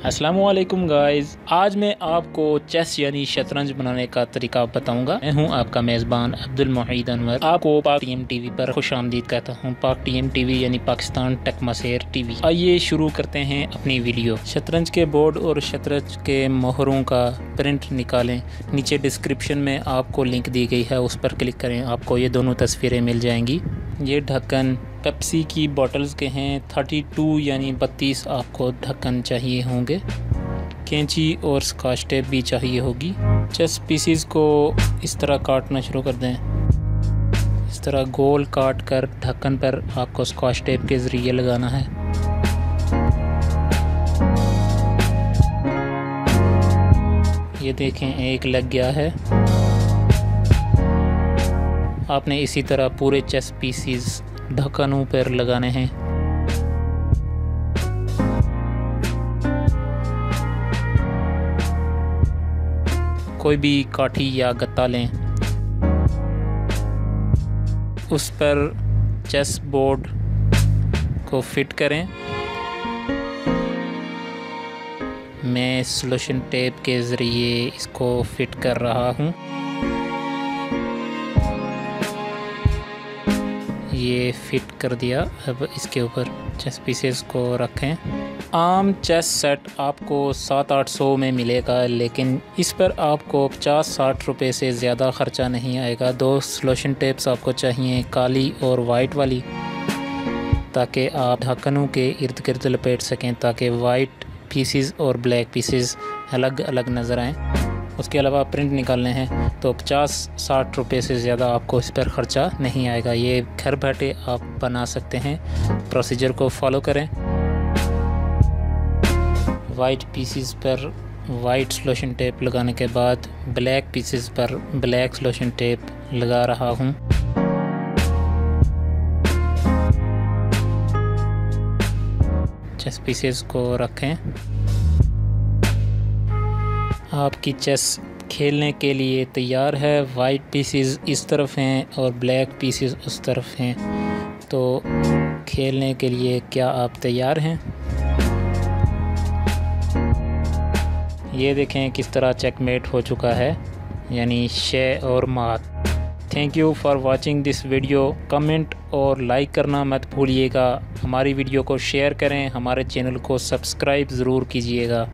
अस्सलामुअलैकुम गाइस, आज मैं आपको चेस यानी शतरंज बनाने का तरीका बताऊंगा। मैं हूं आपका मेज़बान अब्दुल मोहीद अनवर। आपको पाक टीएम टीवी पर खुशामदीद कहता हूं। पाक टीएम टीवी यानी पाकिस्तान टेक मसेर टीवी। आइए शुरू करते हैं अपनी वीडियो। शतरंज के बोर्ड और शतरंज के मोहरों का प्रिंट निकालें। नीचे डिस्क्रिप्शन में आपको लिंक दी गई है, उस पर क्लिक करें, आपको ये दोनों तस्वीरें मिल जाएंगी। ये ढक्कन पेप्सी की बोतल्स के हैं। 32 यानी 32 आपको ढक्कन चाहिए होंगे। कैंची और स्कॉच टेप भी चाहिए होगी। चेस पीसीज को इस तरह काटना शुरू कर दें। इस तरह गोल काट कर ढक्कन पर आपको स्कॉच टेप के ज़रिए लगाना है। ये देखें, एक लग गया है। आपने इसी तरह पूरे चेस पीसीज ढक्कनों पर लगाने हैं। कोई भी काठी या गत्ता लें, उस पर चेस बोर्ड को फिट करें। मैं सॉल्यूशन टेप के ज़रिए इसको फिट कर रहा हूँ। ये फिट कर दिया। अब इसके ऊपर चेस पीसेस को रखें। आम चेस सेट आपको 700-800 में मिलेगा, लेकिन इस पर आपको 50-60 रुपये से ज़्यादा ख़र्चा नहीं आएगा। 2 सॉल्यूशन टेप्स आपको चाहिए, काली और वाइट वाली, ताकि आप ढक्कनों के इर्द गिर्द लपेट सकें, ताकि वाइट पीसेस और ब्लैक पीसेस अलग अलग नज़र आएँ। उसके अलावा प्रिंट निकालने हैं तो 50-60 रुपये से ज़्यादा आपको इस पर ख़र्चा नहीं आएगा। ये घर बैठे आप बना सकते हैं। प्रोसीजर को फॉलो करें। वाइट पीसेस पर वाइट सॉल्यूशन टेप लगाने के बाद ब्लैक पीसेस पर ब्लैक सॉल्यूशन टेप लगा रहा हूँ। चेस पीसेस को रखें। आपकी चेस खेलने के लिए तैयार है। वाइट पीसेस इस तरफ हैं और ब्लैक पीसेस उस तरफ हैं, तो खेलने के लिए क्या आप तैयार हैं? ये देखें किस तरह चेकमेट हो चुका है, यानी शे और मात। Thank you for watching this video. Comment और लाइक करना मत भूलिएगा। हमारी वीडियो को शेयर करें। हमारे चैनल को सब्सक्राइब ज़रूर कीजिएगा।